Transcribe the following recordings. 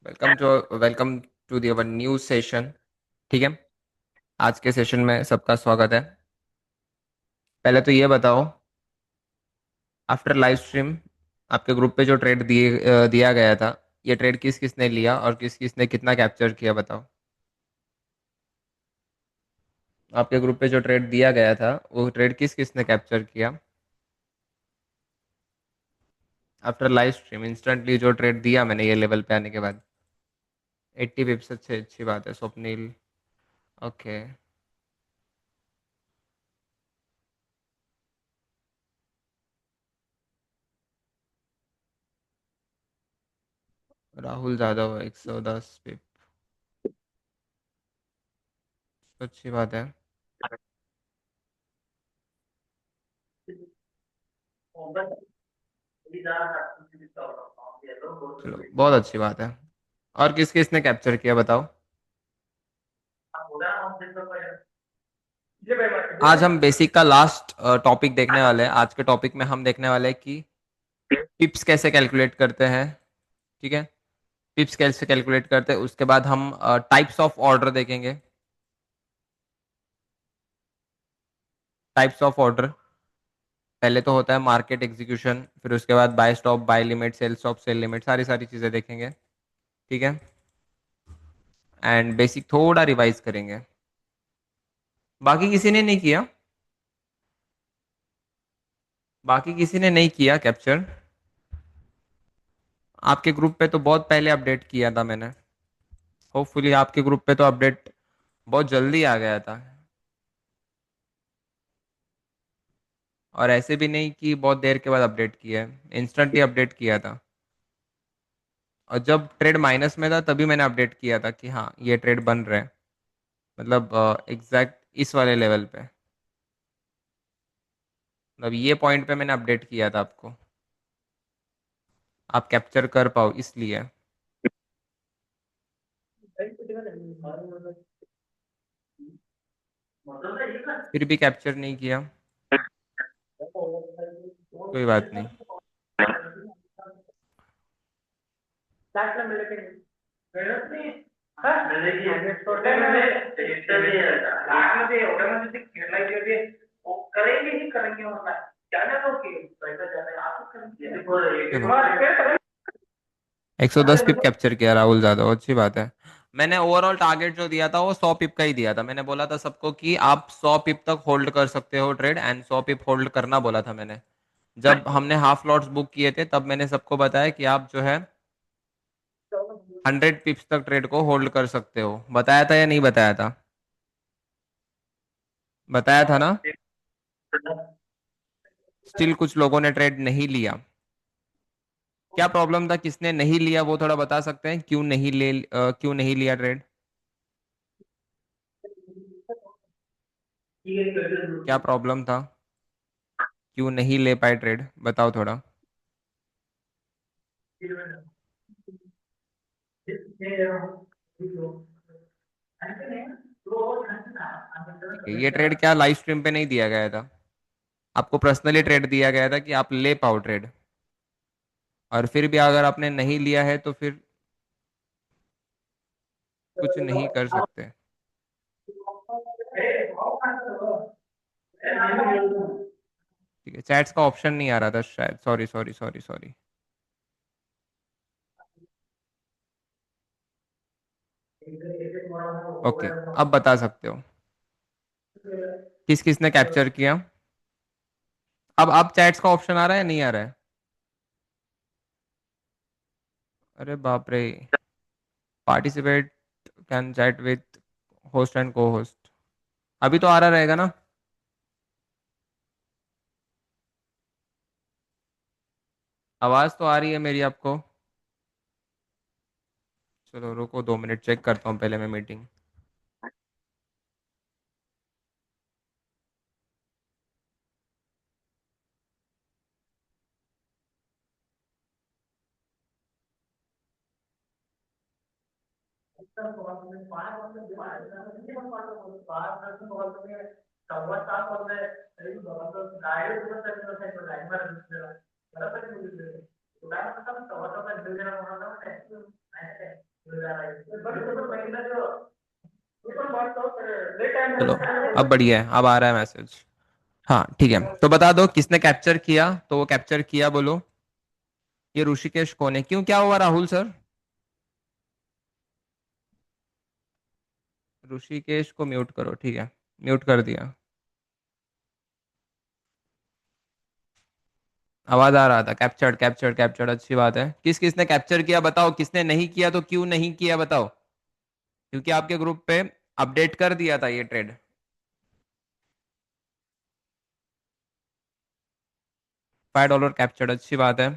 Welcome to the our new session. ठीक है। आज के सेशन में सबका स्वागत है। पहले तो ये बताओ, आफ्टर लाइव स्ट्रीम आपके ग्रुप पे जो दिया गया था, ये ट्रेड किस किस ने लिया और किस किस ने कितना कैप्चर किया, बताओ। आपके ग्रुप पे जो ट्रेड दिया गया था वो ट्रेड किस किस ने कैप्चर किया आफ्टर लाइव स्ट्रीम, इंस्टेंटली जो ट्रेड दिया मैंने ये लेवल पे आने के बाद। 80 पिप्स, अच्छी अच्छी बात है स्वप्निल। ओके। राहुल यादव 110 पिप, अच्छी बात है। चलो, बहुत अच्छी बात है। और किस किस ने कैप्चर किया, बताओ। आज हम बेसिक का लास्ट टॉपिक देखने वाले हैं। आज के टॉपिक में हम देखने वाले हैं कि पिप्स कैसे कैलकुलेट करते हैं। ठीक है। पिप्स कैसे कैलकुलेट करते हैं, उसके बाद हम टाइप्स ऑफ ऑर्डर देखेंगे। टाइप्स ऑफ ऑर्डर, पहले तो होता है मार्केट एग्जीक्यूशन, फिर उसके बाद buy stop, buy limit, sell stop, sell limit, सारी सारी चीजें देखेंगे। ठीक है। एंड बेसिक थोड़ा रिवाइज करेंगे। बाकी किसी ने नहीं किया? बाकी किसी ने नहीं किया कैप्चर? आपके ग्रुप पे तो बहुत पहले अपडेट किया था मैंने। होपफुली आपके ग्रुप पे तो अपडेट बहुत जल्दी आ गया था। और ऐसे भी नहीं कि बहुत देर के बाद अपडेट किया है, इंस्टेंटली अपडेट किया था। और जब ट्रेड माइनस में था तभी मैंने अपडेट किया था कि हाँ ये ट्रेड बन रहा है, मतलब एग्जैक्ट इस वाले लेवल पे। मतलब ये पॉइंट पे मैंने अपडेट किया था आपको, आप कैप्चर कर पाओ इसलिए। फिर भी कैप्चर नहीं किया, कोई बात नहीं। चलो, 110 पिप कैप्चर किया राहुल यादव, अच्छी बात है। मैंने ओवरऑल टारगेट जो दिया था वो 100 पिप का ही दिया था। मैंने बोला था सबको कि आप 100 पिप तक होल्ड कर सकते हो ट्रेड, एंड 100 पिप होल्ड करना बोला था मैंने। जब हमने हाफ लॉट्स बुक किए थे तब मैंने सबको बताया कि आप जो है 100 पिप्स तक ट्रेड को होल्ड कर सकते हो। बताया था या नहीं बताया था? बताया था ना? स्टिल कुछ लोगों ने ट्रेड नहीं लिया। क्या प्रॉब्लम था, किसने नहीं लिया वो थोड़ा बता सकते हैं? क्यों नहीं लिया ट्रेड? क्या प्रॉब्लम था, क्यों नहीं ले पाए ट्रेड, बताओ थोड़ा। ठीक है, ये ट्रेड क्या लाइव स्ट्रीम पे नहीं दिया गया था? आपको पर्सनली ट्रेड दिया गया था कि आप ले पाओ ट्रेड, और फिर भी अगर आपने नहीं लिया है तो फिर कुछ नहीं कर सकते। ठीक है, चैट्स का ऑप्शन नहीं आ रहा था शायद, sorry sorry sorry sorry. Okay, अब बता सकते हो किस किस ने कैप्चर किया। अब चैट्स का ऑप्शन आ रहा है, नहीं आ रहा है? अरे बाप रे। Participate can chat with host and को होस्ट, अभी तो आ रहा रहेगा ना? आवाज तो आ रही है मेरी आपको? चलो रुको, 2 मिनट चेक करता हूँ पहले मैं मीटिंग। चलो, अब बढ़िया है, अब आ रहा है मैसेज। हाँ ठीक है, तो बता दो किसने कैप्चर किया, तो वो कैप्चर किया बोलो। ये ऋषिकेश कौन है, क्यों, क्या हुआ राहुल सर? ऋषिकेश को म्यूट करो, ठीक है, म्यूट कर दिया। आवाज आ रहा था, कैप्चर्ड कैप्चर्ड कैप्चर्ड, अच्छी बात है। किस किसने कैप्चर किया बताओ, किसने नहीं किया तो क्यों नहीं किया बताओ। क्योंकि आपके ग्रुप पे अपडेट कर दिया था ये ट्रेड। $5 कैप्चर्ड, अच्छी बात है।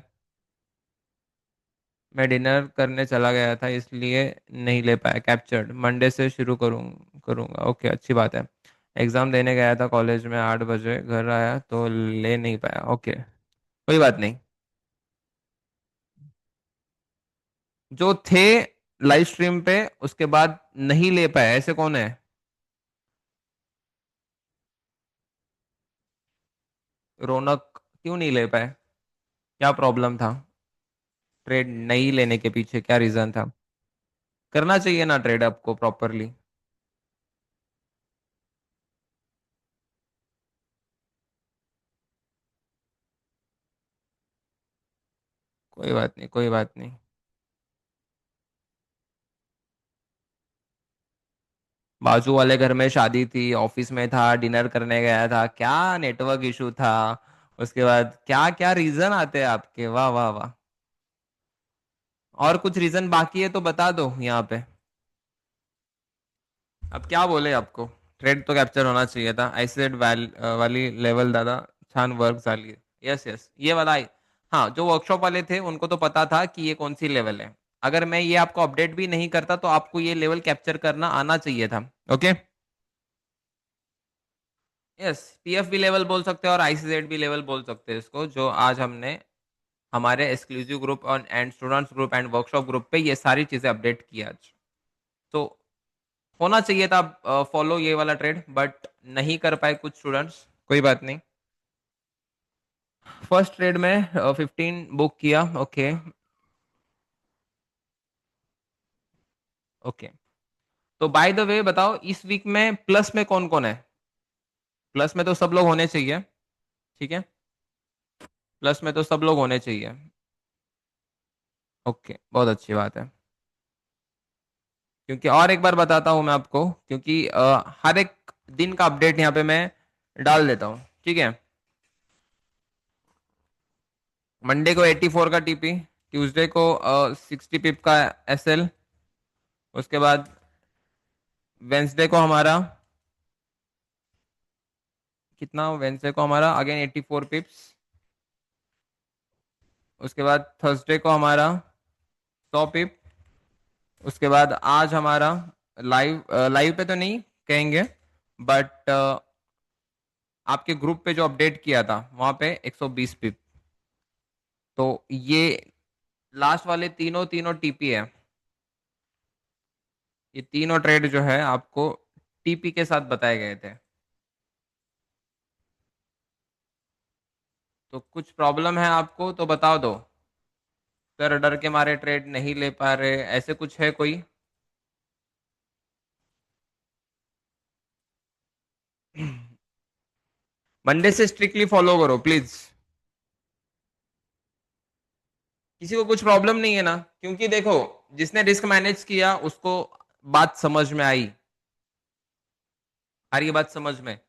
मैं डिनर करने चला गया था इसलिए नहीं ले पाया, कैप्चर्ड, मंडे से शुरू करूंगा, ओके, अच्छी बात है। एग्जाम देने गया था कॉलेज में, 8 बजे घर आया तो ले नहीं पाया, ओके, कोई बात नहीं। जो थे लाइव स्ट्रीम पे उसके बाद नहीं ले पाए, ऐसे कौन है? रौनक, क्यों नहीं ले पाए, क्या प्रॉब्लम था? ट्रेड नहीं लेने के पीछे क्या रीजन था? करना चाहिए ना ट्रेड आपको प्रॉपरली। कोई बात नहीं, कोई बात नहीं। बाजू वाले घर में शादी थी, ऑफिस में था, डिनर करने गया था, क्या नेटवर्क इशू था, उसके बाद क्या क्या रीजन आते हैं आपके, वाह वाह वाह। और कुछ रीजन बाकी है तो बता दो यहाँ पे। अब क्या बोले आपको, ट्रेड तो कैप्चर होना चाहिए था, आईसीजेड वाली लेवल दादा, छान वर्क झाली। यस यस, ये वाला हाँ, जो वर्कशॉप वाले थे उनको तो पता था कि ये कौन सी लेवल है। अगर मैं ये आपको अपडेट भी नहीं करता तो आपको ये लेवल कैप्चर करना आना चाहिए था। ओके, यस, पीएफ भी लेवल बोल सकते हैं और आईसीजेड भी लेवल बोल सकते हैं इसको, जो आज हमने हमारे एक्सक्लूसिव ग्रुप और and students group and workshop group पे ये सारी चीजें अपडेट किया आज। तो होना चाहिए था फॉलो ये वाला ट्रेड, बट नहीं कर पाए कुछ स्टूडेंट्स, कोई बात नहीं। फर्स्ट ट्रेड में 15 बुक किया, ओके। ओके, तो बाय द वे बताओ इस वीक में प्लस में कौन कौन है? प्लस में तो सब लोग होने चाहिए, ठीक है, प्लस में तो सब लोग होने चाहिए। ओके, बहुत अच्छी बात है। क्योंकि और एक बार बताता हूं मैं आपको, क्योंकि हर एक दिन का अपडेट यहाँ पे मैं डाल देता हूँ, ठीक है। मंडे को 84 का टीपी, ट्यूसडे को 60 पिप का एसएल, उसके बाद वेंसडे को हमारा कितना, वेंसडे को हमारा अगेन 84 पिप्स, उसके बाद थर्सडे को हमारा 100 पिप, उसके बाद आज हमारा लाइव लाइव पे तो नहीं कहेंगे, बट आपके ग्रुप पे जो अपडेट किया था वहां पे 120 पिप। तो ये लास्ट वाले तीनों तीनों टीपी है, ये तीनों ट्रेड जो है आपको टीपी के साथ बताए गए थे। तो कुछ प्रॉब्लम है आपको तो बता दो, सर डर के मारे ट्रेड नहीं ले पा रहे, ऐसे कुछ है कोई? मंडे से स्ट्रिक्टली फॉलो करो प्लीज। किसी को कुछ प्रॉब्लम नहीं है ना, क्योंकि देखो, जिसने रिस्क मैनेज किया उसको बात समझ में आई, आ रही है बात समझ में?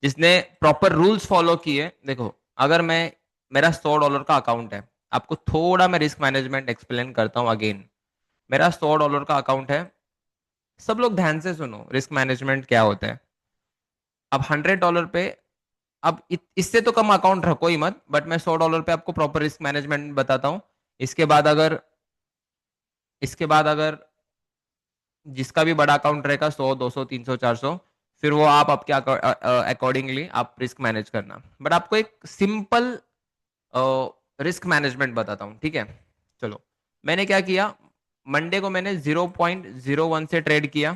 जिसने प्रॉपर रूल्स फॉलो किए, देखो, अगर मैं, मेरा $100 का अकाउंट है, आपको थोड़ा मैं रिस्क मैनेजमेंट एक्सप्लेन करता हूँ अगेन। मेरा $100 का अकाउंट है, सब लोग ध्यान से सुनो रिस्क मैनेजमेंट क्या होता है। अब $100 पे, अब इससे तो कम अकाउंट रखो ही मत, बट मैं $100 पे आपको प्रॉपर रिस्क मैनेजमेंट बताता हूँ। इसके बाद अगर इसके बाद अगर जिसका भी बड़ा अकाउंट रहेगा, 100 200 300 400, फिर वो आप आपके अकॉर्डिंगली आप रिस्क मैनेज करना, बट आपको एक सिंपल रिस्क मैनेजमेंट बताता हूँ, ठीक है। चलो, मैंने क्या किया, मंडे को मैंने 0.01 से ट्रेड किया,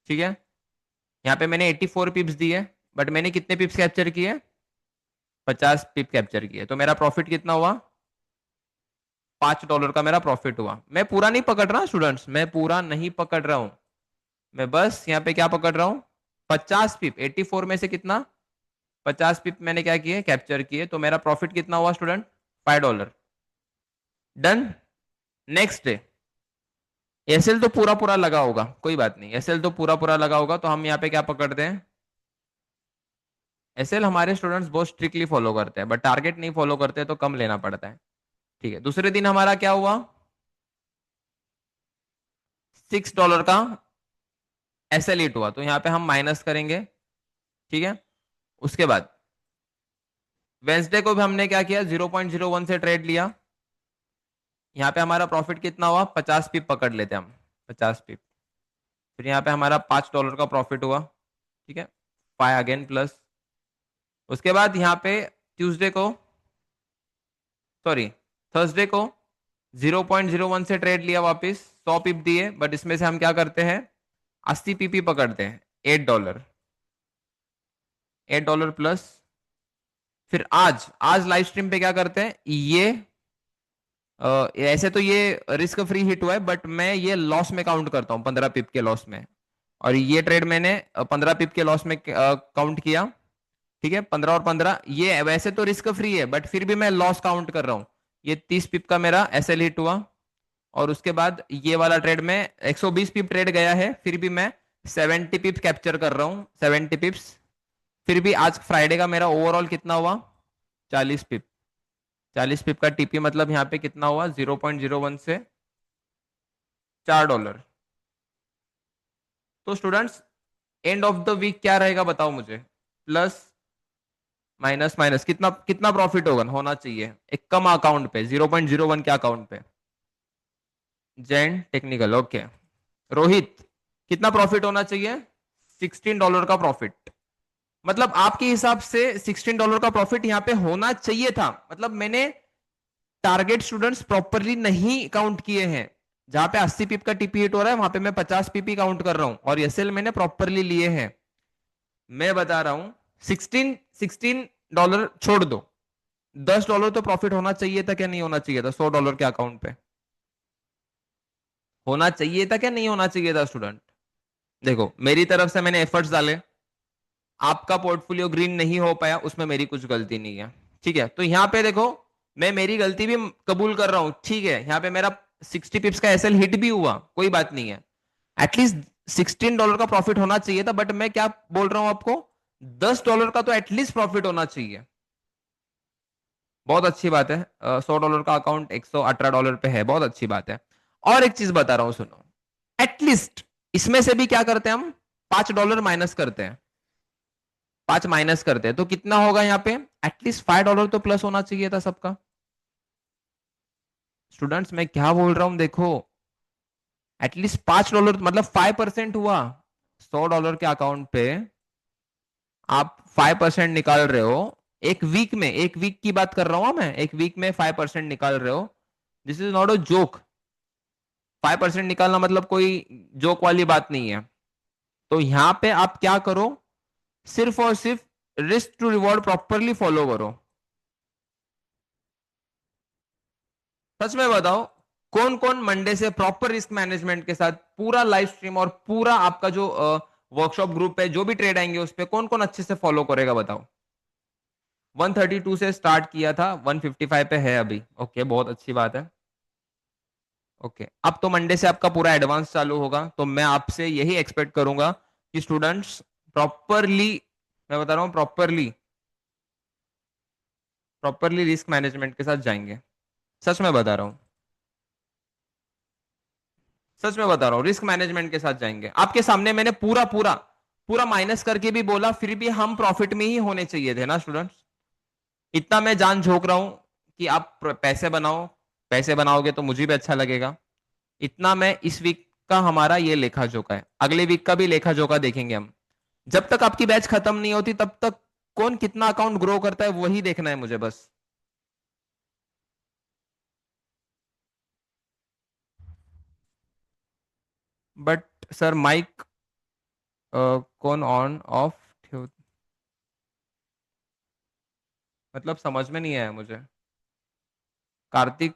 ठीक है। यहाँ पे मैंने 84 पिप्स दिए, बट मैंने कितने पिप्स कैप्चर किए? 50 पिप कैप्चर किए, तो मेरा प्रॉफिट कितना हुआ? $5 का मेरा प्रॉफिट हुआ। मैं पूरा नहीं पकड़ रहा स्टूडेंट्स, मैं पूरा नहीं पकड़ रहा हूं, मैं बस यहाँ पे क्या पकड़ रहा हूं, 50 पिप, 84 में से कितना, 50 पिप मैंने क्या किए, कैप्चर किए, तो मेरा प्रॉफिट कितना हुआ student, $5। Done. Next day SL तो पूरा पूरा लगा होगा, कोई बात नहीं, एसएल तो पूरा पूरा लगा होगा, तो हम यहाँ पे क्या पकड़ते हैं, एसएल हमारे स्टूडेंट्स बहुत स्ट्रिक्टली फॉलो करते हैं, बट टारगेट नहीं फॉलो करते तो कम लेना पड़ता है। ठीक है, दूसरे दिन हमारा क्या हुआ, $6 का एसएल हिट हुआ, तो यहाँ पे हम माइनस करेंगे। ठीक है, उसके बाद वेंसडे को भी हमने क्या किया, 0.01 से ट्रेड लिया, यहाँ पे हमारा प्रॉफिट कितना हुआ, 50 पिप पकड़ लेते हैं हम, 50 पिप। फिर यहाँ पे हमारा $5 का प्रॉफिट हुआ। ठीक है, 5 अगेन प्लस। उसके बाद यहाँ पे ट्यूसडे को, सॉरी थर्सडे को 0.01 से ट्रेड लिया, वापस 100 पिप दिए, बट इसमें से हम क्या करते हैं, 80 पीपी पकड़ते हैं, $8, $8 प्लस। फिर आज आज लाइव स्ट्रीम पे क्या करते हैं, ये ऐसे तो ये रिस्क फ्री हिट हुआ है, बट मैं ये लॉस में काउंट करता हूँ, 15 पिप के लॉस में, और ये ट्रेड मैंने 15 पिप के लॉस में काउंट किया। ठीक है, 15 और 15, ये वैसे तो रिस्क फ्री है, बट फिर भी मैं लॉस काउंट कर रहा हूँ। ये 30 पिप का मेरा एसएल हिट हुआ, और उसके बाद ये वाला ट्रेड में 120 पिप ट्रेड गया है, फिर भी मैं 70 पिप्स कैप्चर कर रहा हूँ, 70 पिप्स। फिर भी आज फ्राइडे का मेरा ओवरऑल कितना हुआ, 40 पिप, 40 पिप का टीपी, मतलब यहाँ पे कितना हुआ, 0.01 से $4। तो students end of the week क्या रहेगा बताओ मुझे, प्लस माइनस माइनस कितना कितना प्रॉफिट होगा, होना चाहिए एक कम अकाउंट पे, 0.01 के अकाउंट पे, जैन टेक्निकल, ओके। रोहित कितना प्रॉफिट होना चाहिए, $16 का प्रॉफिट, मतलब आपके हिसाब से $16 का प्रॉफिट यहाँ पे होना चाहिए था, मतलब मैंने टारगेट स्टूडेंट्स प्रॉपरली नहीं काउंट किए हैं, जहां पे 80 पिप का टीपी हिट हो रहा है वहां पे मैं 50 पीपी काउंट कर रहा हूं, और एसएल मैंने प्रॉपरली लिए हैं। मैं बता रहा हूं, 16 छोड़ दो, $10 तो प्रॉफिट होना चाहिए था, क्या नहीं होना चाहिए था, $100 के अकाउंट पे होना चाहिए था, क्या नहीं होना चाहिए था स्टूडेंट। देखो मेरी तरफ से मैंने एफर्ट्स डाले, आपका पोर्टफोलियो ग्रीन नहीं हो पाया, उसमें मेरी कुछ गलती नहीं है। ठीक है, तो यहाँ पे देखो मैं मेरी गलती भी कबूल कर रहा हूं, ठीक है, यहाँ पे मेरा 60 पिप्स का एसएल हिट भी हुआ, कोई बात नहीं है, एटलीस्ट $16 का प्रॉफिट होना चाहिए था, बट मैं क्या बोल रहा हूं आपको, $10 का तो एटलीस्ट प्रॉफिट होना चाहिए। बहुत अच्छी बात है, $100 का अकाउंट $118 पे है, बहुत अच्छी बात है। और एक चीज बता रहा हूं सुनो, एटलीस्ट इसमें से भी क्या करते हैं हम, $5 माइनस करते हैं, 5 माइनस करते हैं, तो कितना होगा यहाँ पे, एटलीस्ट $5 तो प्लस होना चाहिए था सबका। स्टूडेंट्स मैं क्या बोल रहा हूं देखो, एटलीस्ट $5 मतलब 5% हुआ, $100 के अकाउंट पे आप 5% निकाल रहे हो, एक वीक में, एक वीक की बात कर रहा हूं मैं, एक वीक में 5% निकाल रहे हो, this is not a joke. 5% निकालना मतलब कोई जोक वाली बात नहीं है। तो यहां पे आप क्या करो, सिर्फ और सिर्फ risk to reward properly follow करो। सच में बताओ, कौन कौन मंडे से प्रॉपर रिस्क मैनेजमेंट के साथ पूरा लाइव स्ट्रीम और पूरा आपका जो वर्कशॉप ग्रुप है, जो भी ट्रेड आएंगे उस पे कौन कौन अच्छे से फॉलो करेगा बताओ। 132 से स्टार्ट किया था, 155 पे है अभी, ओके बहुत अच्छी बात है। ओके, अब तो मंडे से आपका पूरा एडवांस चालू होगा, तो मैं आपसे यही एक्सपेक्ट करूंगा कि स्टूडेंट्स प्रॉपरली, मैं बता रहा हूं प्रॉपरली, प्रॉपरली रिस्क मैनेजमेंट के साथ जाएंगे। सच में बता रहा हूं, सच में बता रहा हूँ, रिस्क मैनेजमेंट के साथ जाएंगे। आपके सामने मैंने पूरा पूरा पूरा माइनस करके भी बोला, फिर भी हम प्रॉफिट में ही होने चाहिए थे ना स्टूडेंट्स। इतना मैं जान झोंक रहा हूं कि आप पैसे बनाओ, पैसे बनाओगे तो मुझे भी अच्छा लगेगा। इतना मैं इस वीक का हमारा ये लेखा जोखा है, अगले वीक का भी लेखा जोखा देखेंगे हम। जब तक आपकी बैच खत्म नहीं होती तब तक कौन कितना अकाउंट ग्रो करता है वही देखना है मुझे बस। बट सर माइक कौन ऑन ऑफ, मतलब समझ में नहीं आया मुझे। कार्तिक